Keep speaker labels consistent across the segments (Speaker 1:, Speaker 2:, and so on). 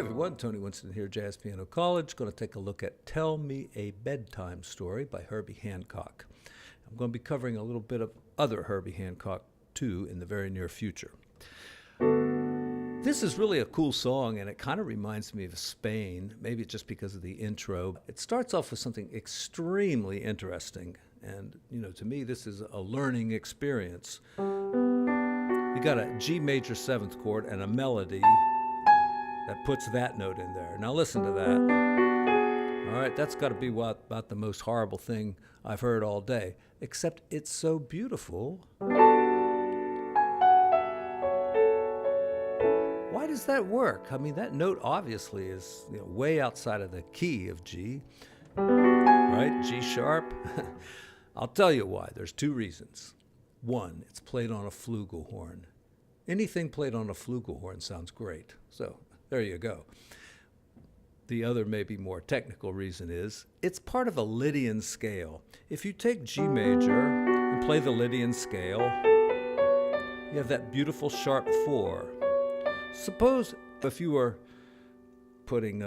Speaker 1: Everyone, Tony Winston here, Jazz Piano College. Going to take a look at Tell Me a Bedtime Story by Herbie Hancock. I'm going to be covering a little bit of other Herbie Hancock too in the very near future. This is really a cool song, and it kind of reminds me of Spain, maybe just because of the intro. It starts off with something extremely interesting, and to me this is a learning experience. You got a G major 7th chord and a melody that puts that note in there. Now listen to that. All right, that's got to be about the most horrible thing I've heard all day, except it's so beautiful. Why does that work? I mean, that note obviously is way outside of the key of G, right? G sharp. I'll tell you why. There's 2 reasons. One, it's played on a flugelhorn. Anything played on a flugelhorn sounds great. So there you go. The other, maybe more technical reason is it's part of a Lydian scale. If you take G major and play the Lydian scale, you have that beautiful sharp 4. Suppose if you were putting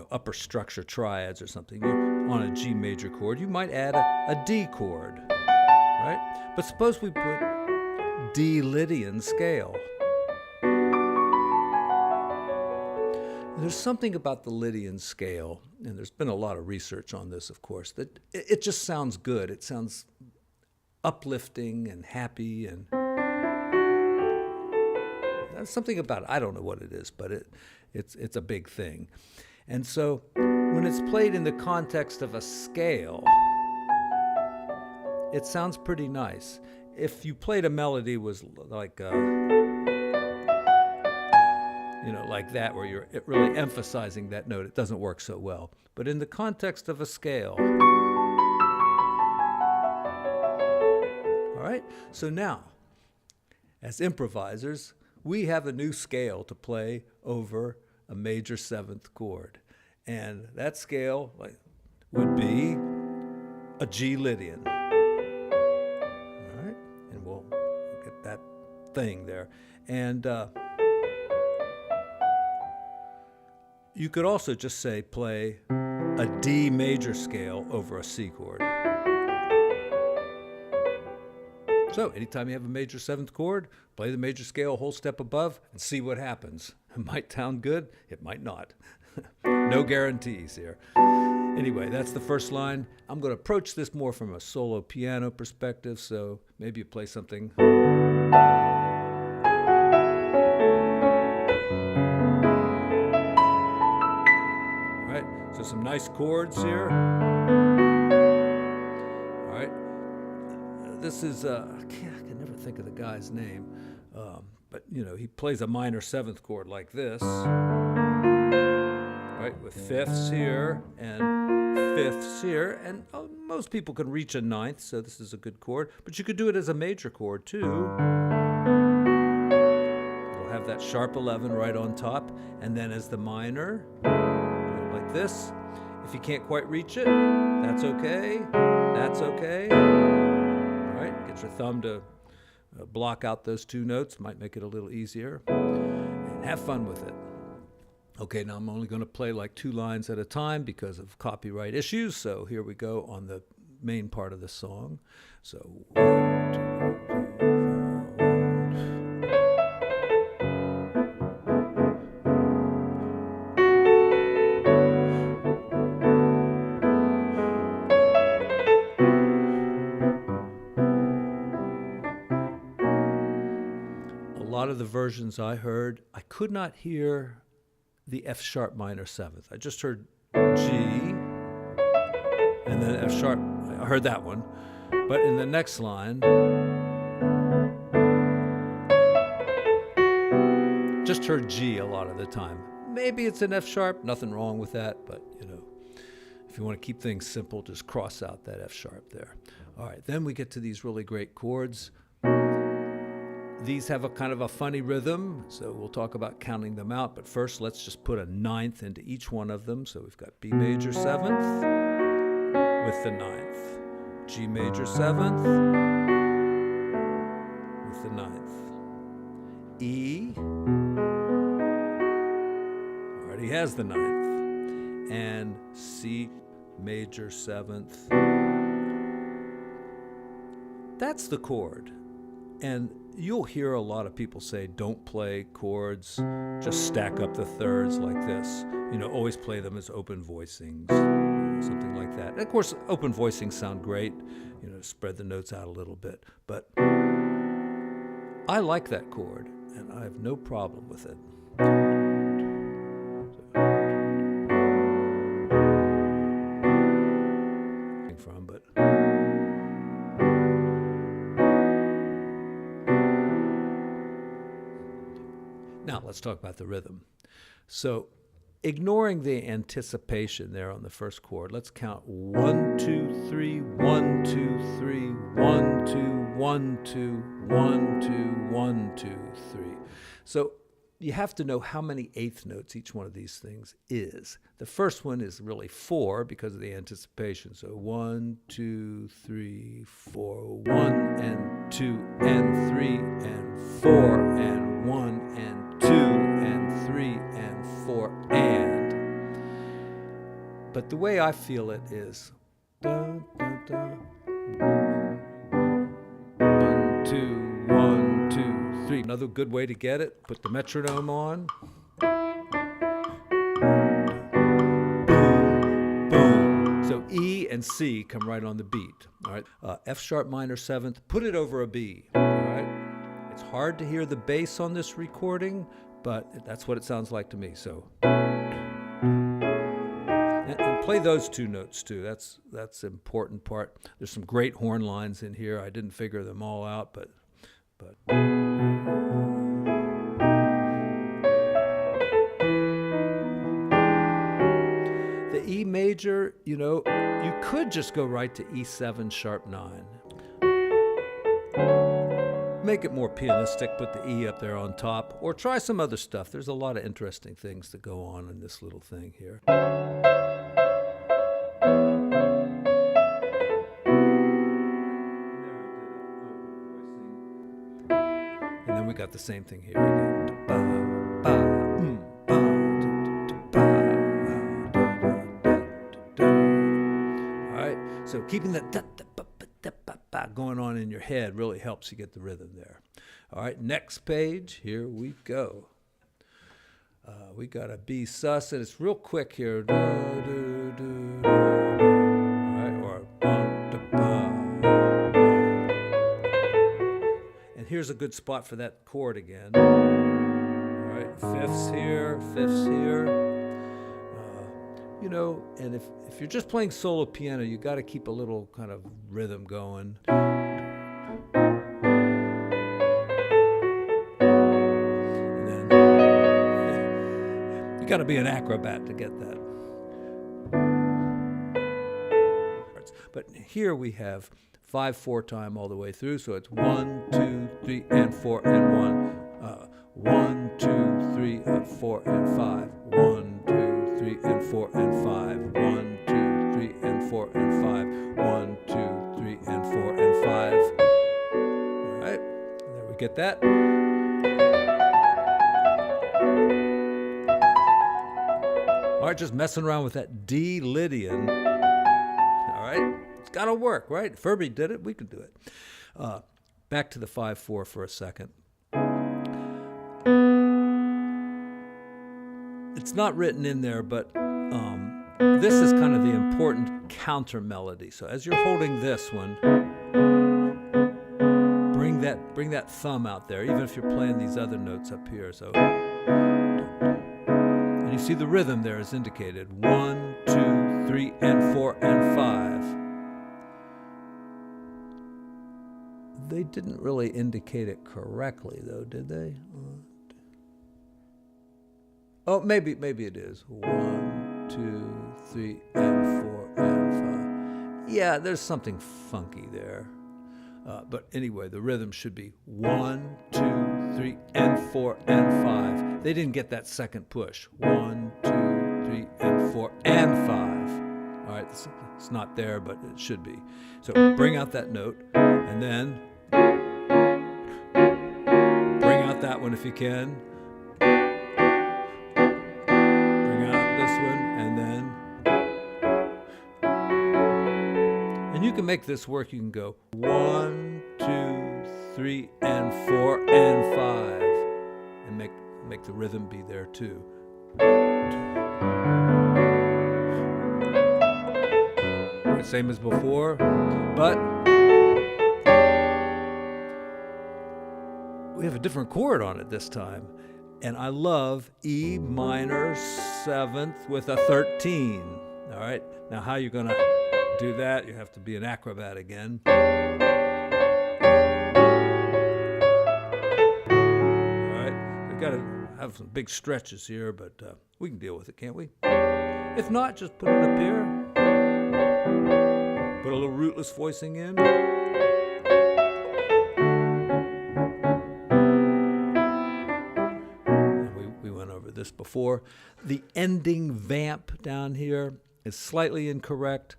Speaker 1: upper structure triads or something on a G major chord, you might add a D chord, right? But suppose we put D Lydian scale. There's something about the Lydian scale, and there's been a lot of research on this, of course, that it just sounds good. It sounds uplifting and happy, and there's something about it. I don't know what it is, but it's a big thing. And so when it's played in the context of a scale, it sounds pretty nice. If you played a melody was like like that, where you're really emphasizing that note, it doesn't work so well. But in the context of a scale. All right, so now, as improvisers, we have a new scale to play over a major 7th chord. And that scale would be a G Lydian. All right, and we'll get that thing there. And you could also just say play a D major scale over a C chord. So anytime you have a major 7th chord, play the major scale a whole step above and see what happens. It might sound good, it might not. No guarantees here. Anyway, that's the first line. I'm going to approach this more from a solo piano perspective, so maybe you play something. So some nice chords here. All right. This is, I can never think of the guy's name, but he plays a minor 7th chord like this, right, with 5ths here and 5ths here, and most people can reach a 9th, so this is a good chord, but you could do it as a major chord too. It'll have that sharp 11 right on top, and then as the minor, like this. If you can't quite reach it, that's okay. That's okay. All right, get your thumb to block out those 2 notes. Might make it a little easier. And have fun with it. Okay, now I'm only going to play like 2 lines at a time because of copyright issues. So here we go on the main part of the song. So 1, 2, 3, 4. A lot of the versions I heard, I could not hear the F sharp minor 7th. I just heard G, and then F sharp. I heard that one. But in the next line, just heard G a lot of the time. Maybe it's an F sharp, nothing wrong with that, but if you want to keep things simple, just cross out that F sharp there. All right, then we get to these really great chords. These have a kind of a funny rhythm, so we'll talk about counting them out. But first, let's just put a 9th into each one of them. So we've got B major 7th with the 9th, G major 7th with the 9th, E he has the ninth. And C major seventh. That's the chord. And you'll hear a lot of people say, don't play chords, just stack up the thirds like this. Always play them as open voicings, something like that. And of course, open voicings sound great, spread the notes out a little bit. But I like that chord, and I have no problem with it. Now let's talk about the rhythm. So ignoring the anticipation there on the first chord, let's count 1, 2, 3, 1, 2, 3, 1, 2, 1, 2, 1, 2, 1, 2, 3. So you have to know how many eighth notes each one of these things is. The first one is really 4 because of the anticipation. So 1, 2, 3, 4, 1 and 2 and 3 and 4 and 1 and 2 and 3 and 4 and. But the way I feel it is 1, 2, 1, 2, 3. Another good way to get it, put the metronome on. Boom, boom. So E and C come right on the beat. All right. F sharp minor seventh, put it over a B. All right. It's hard to hear the bass on this recording, but that's what it sounds like to me. So, and play those two notes too. That's the important part. There's some great horn lines in here. I didn't figure them all out, but. The E major, you could just go right to E7 sharp 9. Make it more pianistic, put the E up there on top, or try some other stuff. There's a lot of interesting things that go on in this little thing here. And then we got the same thing here again. All right, so keeping that going on in your head really helps you get the rhythm there. All right, next page, here we go. We got a B sus, and it's real quick here. All right, or and here's a good spot for that chord again. All right, fifths here, fifths here. And if you're just playing solo piano, you got to keep a little kind of rhythm going. And then you got to be an acrobat to get that. But here we have 5/4 time all the way through, so it's 1, 2, 3, and 4 and 1. 1, 2, 3, 4 and 5. 1, 2, 3 and 4 and 5. 1, 2, 3 and 4 and 5. 1, 2, 3 and 4 and 5. All right, there we get that. All right, just messing around with that D Lydian. All right, it's got to work, right? If Herbie did it, we can do it. Back to the 5/4 for a second. It's not written in there, but this is kind of the important counter melody. So as you're holding this one, bring that thumb out there, even if you're playing these other notes up here. So, and you see the rhythm there is indicated. 1, 2, 3, and 4 and 5. They didn't really indicate it correctly, though, did they? Oh, maybe it is. 1, 2, 3, and 4, and 5. Yeah, there's something funky there. But anyway, the rhythm should be 1, 2, 3, and 4, and 5. They didn't get that second push. 1, 2, 3, and 4, and 5. All right, it's not there, but it should be. So bring out that note, and then bring out that one if you can. can make this work. You can go 1, 2, 3, and 4, and 5, and make the rhythm be there too. Right, same as before, but we have a different chord on it this time. And I love E minor 7th with a 13. All right, now how you're gonna do that, you have to be an acrobat again. All right, we've got to have some big stretches here, but we can deal with it, can't we? If not, just put it up here. Put a little rootless voicing in. This before. The ending vamp down here is slightly incorrect.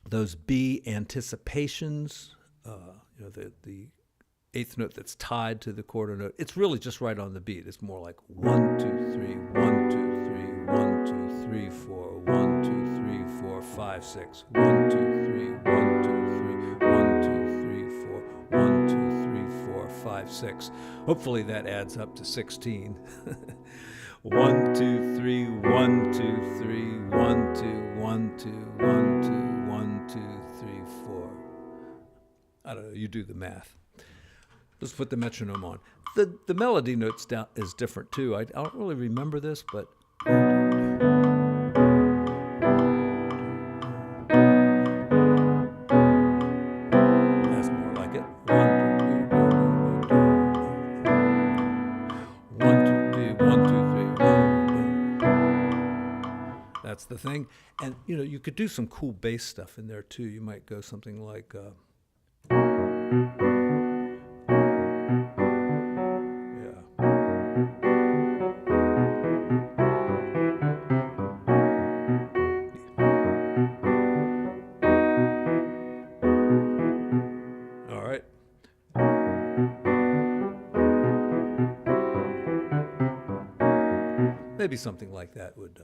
Speaker 1: Those B anticipations, the eighth note that's tied to the quarter note, it's really just right on the beat. It's more like 1, 2, 3, 1, 2, 3, 1, 2, 3, 4, 1, 2, 3, 4, 5, 6, 1, 2, 3, 1, 2, 3, 1, 2, 3, 4, 1, 2, 3, 4, 5, 6. Hopefully that adds up to 16. 1, 2, 3, 1, 2, 3, 1, 2, 1, 2, 1, 2, 1, 2, 3, 4. I don't know, you do the math. Let's put the metronome on. The melody notes down is different too. I don't really remember this, but that's more like it. 1, 2, 3, 1, 2, 3, 1. That's the thing. And you could do some cool bass stuff in there too. You might go something like maybe something like that would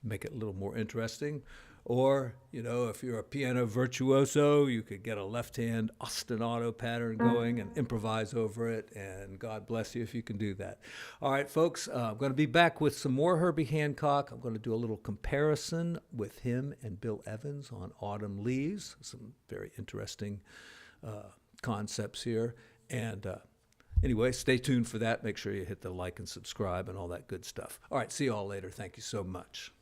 Speaker 1: make it a little more interesting. Or, if you're a piano virtuoso, you could get a left-hand ostinato pattern going and improvise over it, and God bless you if you can do that. All right, folks, I'm going to be back with some more Herbie Hancock. I'm going to do a little comparison with him and Bill Evans on Autumn Leaves. Some very interesting concepts here. And anyway, stay tuned for that. Make sure you hit the like and subscribe and all that good stuff. All right, see you all later. Thank you so much.